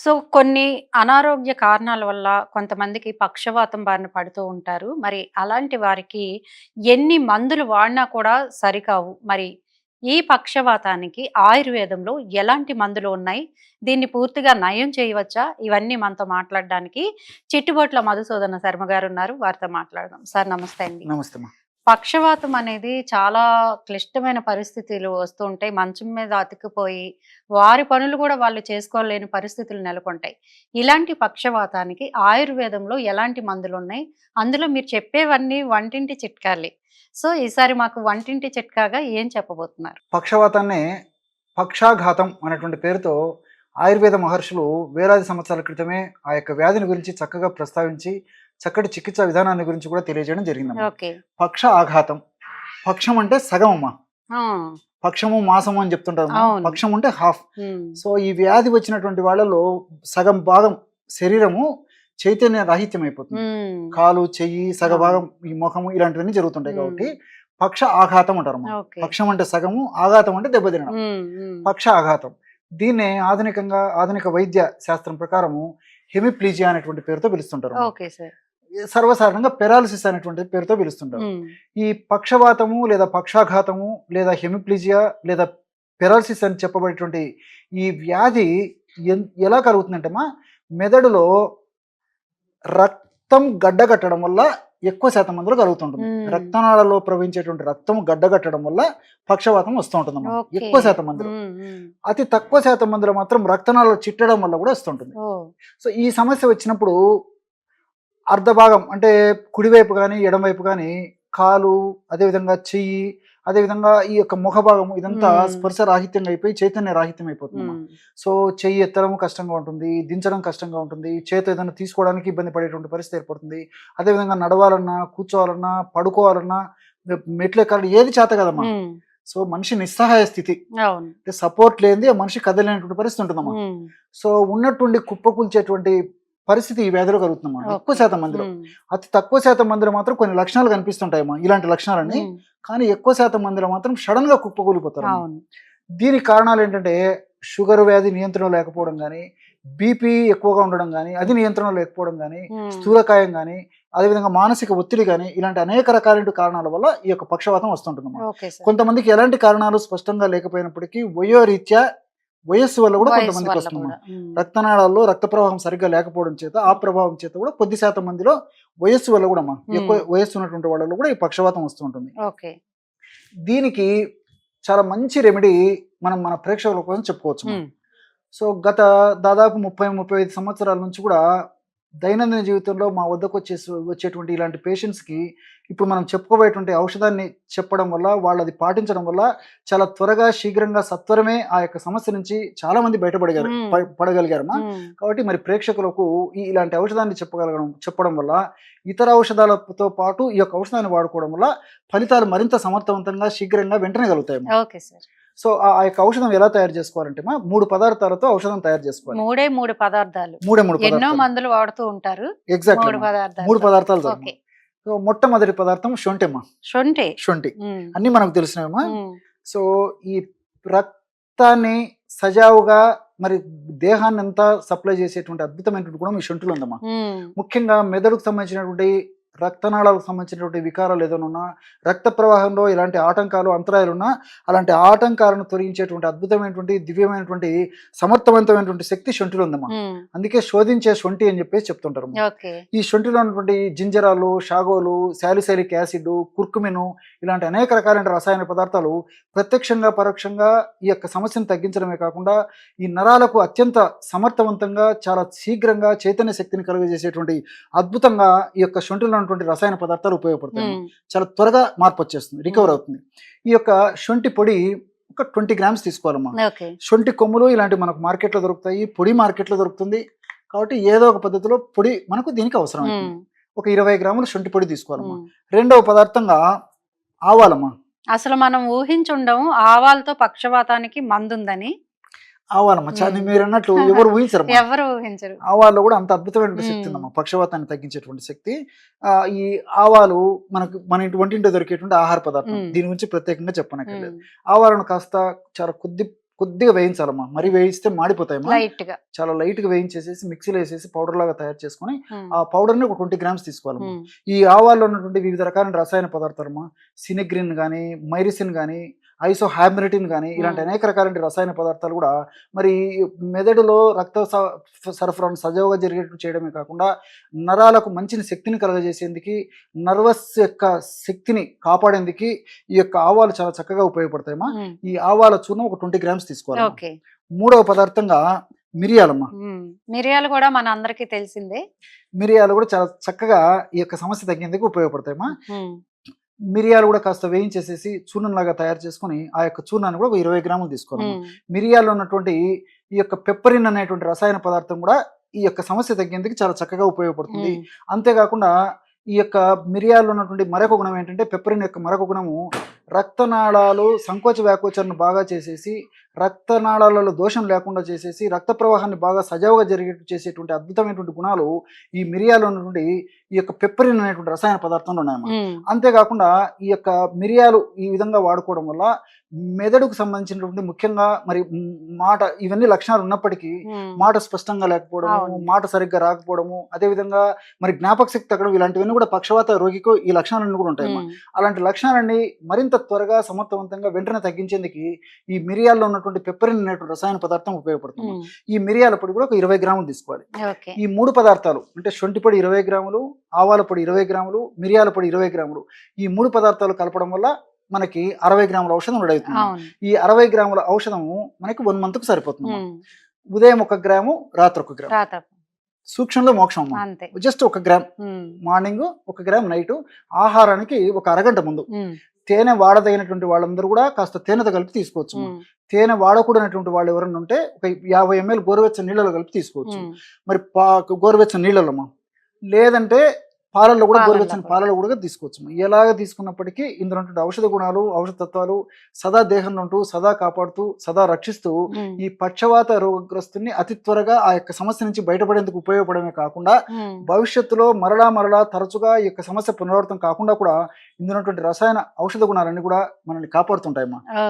So, కొన్ని అనారోగ్య కారణాల వల్ల కొంతమందికి పక్షవాతం బారిన పడుతూ ఉంటారు. మరి అలాంటి వారికి ఎన్ని మందులు వాడినా కూడా సరికావు. మరి ఈ పక్షవాతానికి ఆయుర్వేదంలో ఎలాంటి మందులు ఉన్నాయి? దీన్ని పూర్తిగా నయం చేయవచ్చా? ఇవన్నీ మనతో మాట్లాడడానికి చిట్టుబొట్ల మధుసూదన శర్మ గారున్నారు. వారితో మాట్లాడదాం. సార్ నమస్తే అండి. నమస్తే అమ్మా. పక్షవాతం అనేది చాలా క్లిష్టమైన పరిస్థితులు వస్తూ ఉంటాయి. మంచం మీద అతుక్కుపోయి, వారి పనులు గూడా వాళ్ళు చేసుకోలేని పరిస్థితులు నెలకొంటాయి. ఇలాంటి పక్షవాతానికి ఆయుర్వేదంలో ఎలాంటి మందులున్నాయి? అందులో మీరు చెప్పేవన్నీ వంటింటి చిట్కాలే. సో, ఈసారి మాకు వంటింటి చిట్కాగా ఏం చెప్పబోతున్నారు? పక్షవాతాన్నే పక్షాఘాతం అనేటువంటి పేరుతో ఆయుర్వేద మహర్షులు వేలాది సంవత్సరాల క్రితమే ఆ యొక్క వ్యాధిని గురించి చక్కగా ప్రస్తావించి చక్కటి చికిత్సా విధానాన్ని గురించి కూడా తెలియజేయడం జరిగిందమ్మా. ఓకే. పక్ష ఆఘాతం. పక్షం అంటే సగం అమ్మా. ఆ! పక్షము మాసము అని చెప్తుంటారమ్మా. అవును. పక్షం అంటే హాఫ్. హ్మ్. సో ఈ వ్యాధి వచ్చినటువంటి వాళ్ళలో సగం భాగం శరీరము చైతన్య రాహిత్యం అయిపోతుంది. హ్మ్. కాలు, చెయ్యి, సగ అవును. భాగం ఈ ముఖము ఇలాంటివన్నీ జరుగుతుంటాయి హ్మ్. కాబట్టి పక్ష ఆఘాతం అంటారమ్మా. ఓకే. పక్షం అంటే సగము, ఆఘాతం అంటే దెబ్బతినడం. హ్మ్. హ్మ్. పక్ష ఆఘాతం. దీన్నే ఆధునిక వైద్య శాస్త్రం ప్రకారము హెమిప్లీజియా అనేటువంటి పేరుతో పిలుస్తుంటారు. Okay sir. సర్వసాధారణంగా పెరాలిసిస్ అనేటువంటి పేరుతో పిలుస్తుంటారు. హ్మ్. ఈ పక్షవాతము లేదా పక్షాఘాతము లేదా హెమిప్లీజియా లేదా పెరాలిసిస్ అని చెప్పబడేటువంటి ఈ వ్యాధి ఎలా కలుగుతుందంటేమా, మెదడులో రక్తం గడ్డగట్టడం వల్ల ఎక్కువ శాతం మందిలో కలుగుతుంటుంది. హ్మ్. రక్తనాళాల్లో ప్రవహించేటువంటి రక్తం గడ్డగట్టడం వల్ల పక్షవాతం వస్తూ ఉంటుందమ్మా. ఓకే. ఎక్కువ శాతం మందిలో. హ్మ్. హ్మ్. అతి తక్కువ శాతం మందిలో మాత్రం రక్తనాళాలు చిట్టడం వల్ల కూడా వస్తుంటుంది. ఓహ్! సో ఈ సమస్య వచ్చినప్పుడు అర్ధ భాగం అంటే కుడివైపు కానీ ఎడమవైపు కానీ కాలు, అదేవిధంగా చెయ్యి, అదేవిధంగా ఈ యొక్క ముఖ భాగము ఇదంతా స్పర్శ రాహిత్యంగా అయిపోయి చైతన్య రాహిత్యం అయిపోతుందమ్మా. హ్మ్. సో చెయ్యి ఎత్తడం కష్టంగా ఉంటుంది, దించడం కష్టంగా ఉంటుంది, చేతి ఏదైనా తీసుకోవడానికి ఇబ్బంది పడేటువంటి పరిస్థితి ఏర్పడుతుంది. అదేవిధంగా నడవాలన్నా, కూర్చోవాలన్నా, పడుకోవాలన్నా, మెట్లు ఎక్కాలన్నా ఏది చేత కదమ్మా. హ్మ్. సో మనిషి నిస్సహాయ స్థితి, అవును. అంటే సపోర్ట్ లేనిది ఆ మనిషి కదలేనటువంటి పరిస్థితి ఉంటుందమ్మా. హ్మ్. సో ఉన్నట్టుండి కుప్పకూల్చేటువంటి పరిస్థితి ఈ వ్యాధిలో కలుగుతుందమ్మా. ఎక్కువ ఓకే. శాతం మందిలో. హ్మ్. అతి తక్కువ శాతం మందిలో మాత్రం కొన్ని లక్షణాలు కనిపిస్తుంటాయమ్మా, ఇలాంటి లక్షణాలన్నీ. హ్మ్. కానీ ఎక్కువ శాతం మందిలో మాత్రం సడన్ గా కుప్పకూలిపోతారు. అవును. దీనికి కారణాలు ఏంటంటే షుగర్ వ్యాధి నియంత్రణ లేకపోవడం కానీ, బీపీ ఎక్కువగా ఉండడం కానీ, అది నియంత్రణ లేకపోవడం కానీ, హ్మ్. స్థూలకాయం కానీ, అదేవిధంగా మానసిక ఒత్తిడి కానీ, ఇలాంటి అనేక రకాలైన కారణాల వల్ల ఈ యొక్క పక్షవాతం వస్తుంటుందమ్మా. Okay sir. కొంతమందికి ఎలాంటి కారణాలు స్పష్టంగా లేకపోయినప్పటికీ వయోరీత్యా వయస్సు వల్ల కూడా వయసు కొంతమందికి వల్ల వస్తుందమ్మా. కూడా. హ్మ్. రక్తనాళాల్లో రక్త ప్రవాహం సరిగ్గా లేకపోవడం చేత, ఆ ప్రభావం చేత కూడా కొద్ది శాతం మందిలో వయస్సు వల్ల కూడా ఎక్కువ వయస్సు ఉన్నటువంటి వాళ్ళలో కూడా ఈ పక్షవాతం వస్తూ ఉంటుంది. ఓకే. దీనికి చాలా మంచి రెమెడీ మనం మన ప్రేక్షకుల కోసం చెప్పుకోవచ్చు. హ్మ్. సో గత దాదాపు 30-35 సంవత్సరాల నుంచి కూడా దైనందిన జీవితంలో మా వద్దకు వచ్చేటువంటి ఇలాంటి పేషెంట్స్కి ఇప్పుడు మనం చెప్పుకోబోయేటువంటి ఔషధాన్ని చెప్పడం వల్ల, వాళ్ళు అది పాటించడం వల్ల చాలా త్వరగా, శీఘ్రంగా, సత్వరమే ఆ యొక్క సమస్య నుంచి చాలా మంది పడగలిగారమ్మా. హ్మ్. కాబట్టి మరి ప్రేక్షకులకు ఇలాంటి ఔషధాన్ని చెప్పడం వల్ల, ఇతర ఔషధాలతో పాటు ఈ యొక్క ఔషధాన్ని వాడుకోవడం వల్ల ఫలితాలు మరింత సమర్థవంతంగా, శీఘ్రంగా, వెంటనే కలుగుతాయి. Okay sir. సో ఆ యొక్క ఔషధం ఎలా తయారు చేసుకోవాలంటే 3 పదార్థాలతో ఔషధం తయారు చేసుకోవాలి. 3 పదార్థాలు. మూడే ఎన్నో పదార్థాలు. మందులు వాడుతూ ఉంటారు. ఎగ్జాక్ట్లీ 3 పదార్థాలు. 3 పదార్థాలు చాలు. ఓకే. సో మొట్టమొదటి పదార్థం శొంఠి అమ్మా. శొంఠి. శొంఠి హ్మ్. అన్ని మనకు తెలిసినవమ్మా. హ్మ్. సో ఈ రక్తాన్ని సజావుగా మరి దేహాన్ని అంతా సప్లై చేసేటువంటి అద్భుతమైనటువంటి గుణం ఈ శొంఠిలో ఉందమ్మా. హ్మ్. ముఖ్యంగా మెదడుకు సంబంధించినటువంటి, రక్తనాళాలకు సంబంధించినటువంటి వికారాలు ఏదైనా ఉన్నా, రక్త ప్రవాహంలో ఇలాంటి ఆటంకాలు, అంతరాయాలు ఉన్నా, అలాంటి ఆటంకాలను తొలగించేటువంటి అద్భుతమైనటువంటి, దివ్యమైనటువంటి, సమర్థవంతమైనటువంటి శక్తి శొంఠిలో ఉందమ్మా. హ్మ్. అందుకే శోధించే శొంఠి అని చెప్పేసి చెప్తుంటారు. ఓకే. ఈ శొంఠిలో ఉన్నటువంటి జింజరాలు, షాగోలు, శాలిసైలిక్ యాసిడ్, కుర్కుమిను ఇలాంటి అనేక రకాలైన రసాయన పదార్థాలు ప్రత్యక్షంగా, పరోక్షంగా ఈ యొక్క సమస్యను తగ్గించడమే కాకుండా ఈ నరాలకు అత్యంత సమర్థవంతంగా, చాలా శీఘ్రంగా చైతన్య శక్తిని కలుగజేసేటువంటి అద్భుతంగా ఈ యొక్క శొంఠిలో ఉన్నటువంటి రసాయన పదార్థాలు ఉపయోగపడతాయి. హ్మ్. చాలా త్వరగా మార్పు వచ్చేస్తుంది, రికవర్ అవుతుంది. ఈ యొక్క శొంఠి పొడి ఒక 20 గ్రామ్స్ తీసుకోవాలమ్మా. ఓకే. శొంఠి కొమ్ములు ఇలాంటి మనకు మార్కెట్లో దొరుకుతాయి, పొడి మార్కెట్లో దొరుకుతుంది. కాబట్టి ఏదో ఒక పద్ధతిలో పొడి మనకు దీనికి అవసరం అవుతుంది. హ్మ్. ఒక 20 గ్రాములు శొంఠి పొడి తీసుకోవాలమ్మా. హ్మ్. రెండవ పదార్థంగా ఆవాలమ్మా. అసలు మనం ఊహించుండము ఆవాలతో పక్షవాతానికి మందుందని. ఆవాలమ్మా. మీరు అన్నట్లు ఎవరు ఊహించరమ్మా. ఎవరు ఊహించరు. ఆవాల్లో కూడా అంత అద్భుతమైనటువంటి శక్తి ఉందమ్మా, పక్షవాతాన్ని తగ్గించేటువంటి శక్తి. ఈ ఆవాలు మన వంటింట్లో దొరికేటువంటి ఆహార పదార్థం. దీని గురించి ప్రత్యేకంగా చెప్పనక్కర్లేదు. ఆవాలను కాస్త చాలా కొద్దిగా వేయించాలమ్మా, మరి వేయిస్తే మాడిపోతాయమ్మా. లైట్ గా. చాలా లైట్ గా వేయించేసేసి మిక్సీలో వేసేసి పౌడర్ లాగా తయారు చేసుకొని ఉమ్, ఆ పౌడర్ ని ఒక 20 గ్రామ్స్ తీసుకోవాలమ్మా. ఉమ్, ఈ ఆవాల్లో ఉన్నటువంటి వివిధ రకాల రసాయన పదార్థాలమ్మా, సినిగ్రిన్ కానీ, మైరిసిన్ కానీ, ఐసోహాబ్రిటిన్ కానీ, ఇలాంటి ఉమ్, అనేక రకాల రసాయన పదార్థాలు కూడా మరి మెదడులో సరఫరాను సజావుగా జరిగేట్టు చేయడమే కాకుండా నరాలకు మంచి శక్తిని కలగజేసేందుకు, నర్వస్ యొక్క శక్తిని కాపాడేందుకు ఈ యొక్క ఆవాలు చాలా చక్కగా ఉపయోగపడతాయమ్మా. ఉమ్, ఈ ఆవాల చూర్ణం ఒక 20 గ్రామ్స్ తీసుకోవాలి. ఓకే. మూడవ పదార్థంగా మిరియాలమ్మా. ఉమ్, మిరియాలు కూడా మన అందరికీ తెలిసిందే. మిరియాలు కూడా చాలా చక్కగా ఈ యొక్క సమస్య తగ్గేందుకు ఉపయోగపడతాయమ్మా. ఉమ్, మిరియాలు కూడా కాస్త వేయించేసేసి చూర్ణంలాగా తయారు చేసుకొని ఆ యొక్క చూర్ణాన్ని కూడా ఒక 20 గ్రాములు తీసుకోవాలి. ఉమ్, మిరియాల్లో ఉన్నటువంటి ఈ యొక్క పెప్పరిన్ అనేటువంటి రసాయన పదార్థం కూడా ఈ యొక్క సమస్య తగ్గేందుకు చాలా చక్కగా ఉపయోగపడుతుంది. ఉమ్, అంతేకాకుండా ఈ యొక్క మిరియాల్లో ఉన్నటువంటి మరొక గుణం ఏంటంటే, పెప్పరిన్ యొక్క మరొక గుణము రక్తనాళాలు సంకోచ వ్యాకోచాలను బాగా చేసేసి, రక్తనాళాలలో దోషం లేకుండా చేసేసి, రక్త ప్రవాహాన్ని బాగా సజావుగా జరిగేట్టు చేసేటువంటి అద్భుతమైనటువంటి గుణాలు ఈ మిరియాల్లో ఉన్నటువంటి ఈ యొక్క పెప్పరిన్ అనేటువంటి రసాయన పదార్థంలో ఉన్నాయన్నమాట. ఉమ్, అంతేకాకుండా ఈ యొక్క మిరియాలు ఈ విధంగా వాడుకోవడం వల్ల మెదడుకు సంబంధించినటువంటి ముఖ్యంగా మరి మాట ఇవన్నీ లక్షణాలు ఉన్నప్పటికీ ఉమ్, మాట స్పష్టంగా లేకపోవడము, అవును. మాట సరిగ్గా రాకపోవడము, అదేవిధంగా మరి జ్ఞాపక శక్తి తగ్గడం, ఇలాంటివన్నీ కూడా పక్షవాత రోగికి ఈ లక్షణాలన్నీ కూడా ఉంటాయి. ఉమ్, అలాంటి లక్షణాలన్నీ మరింత త్వరగా సమర్థవంతంగా వెంటనే తగ్గించేందుకు ఈ మిరియాల్లో ఉన్నటువంటి పెప్పరిన్ అనేటువంటి రసాయన పదార్థం ఉపయోగపడుతుంది. ఉమ్, ఈ మిరియాల పొడి కూడా ఒక 20 గ్రాములు తీసుకోవాలి. ఓకే. ఈ 3 పదార్థాలు అంటే శొంఠి పొడి 20 గ్రాములు, ఆవాల పొడి 20 గ్రాములు, మిరియాల పొడి 20 గ్రాములు, ఈ 3 పదార్థాలు కలపడం వల్ల మనకి 60 గ్రాముల ఔషధం రెడీ అవుతుంది. అవును. ఈ 60 గ్రాముల ఔషధము మనకి 1 మంత్కు సరిపోతుంది. ఉమ్, ఉదయం 1 గ్రాము, రాత్రి 1 గ్రాము. రాత. సూక్ష్మంలో మోక్షం అమ్మా. అంతే. జస్ట్ 1 గ్రామ్ ఉమ్, మార్నింగ్, 1 గ్రామ్ నైట్. ఆహారానికి ఒక అరగంట ముందు. ఉమ్, తేనె వాడదగినటువంటి వాళ్ళందరూ కూడా కాస్త తేనెతో కలిపి తీసుకోవచ్చు. ఉమ్, తేనె వాడకూడనటువంటి వాళ్ళు ఎవరైనా ఉంటే ఒక 50 ml గోరువెచ్చని నీళ్ళలో కలిపి తీసుకోవచ్చు. ఉమ్, మరి గోరువెచ్చని నీళ్ళలో లేదంటే పాలల్లో కూడా, పాలల్లో గోరువెచ్చని కూడా. పాలలో కూడా తీసుకోవచ్చు. ఎలాగ తీసుకున్నప్పటికీ ఇందులో ఉన్నటువంటి ఔషధ గుణాలు, ఔషధ తత్వాలు సదా దేహంలో ఉంటూ, సదా కాపాడుతూ, సదా రక్షిస్తూ ఉమ్, ఈ పక్షవాత రోగగ్రస్తుని అతి త్వరగా ఆ యొక్క సమస్య నుంచి బయటపడేందుకు ఉపయోగపడమే కాకుండా ఉమ్. భవిష్యత్తులో మరలా తరచుగా ఈ యొక్క సమస్య పునరావృతం కాకుండా కూడా ఇందులో ఉన్నటువంటి రసాయన ఔషధ గుణాలన్నీ కూడా మనల్ని కాపాడుతుంటాయమ్మా. ఓకే.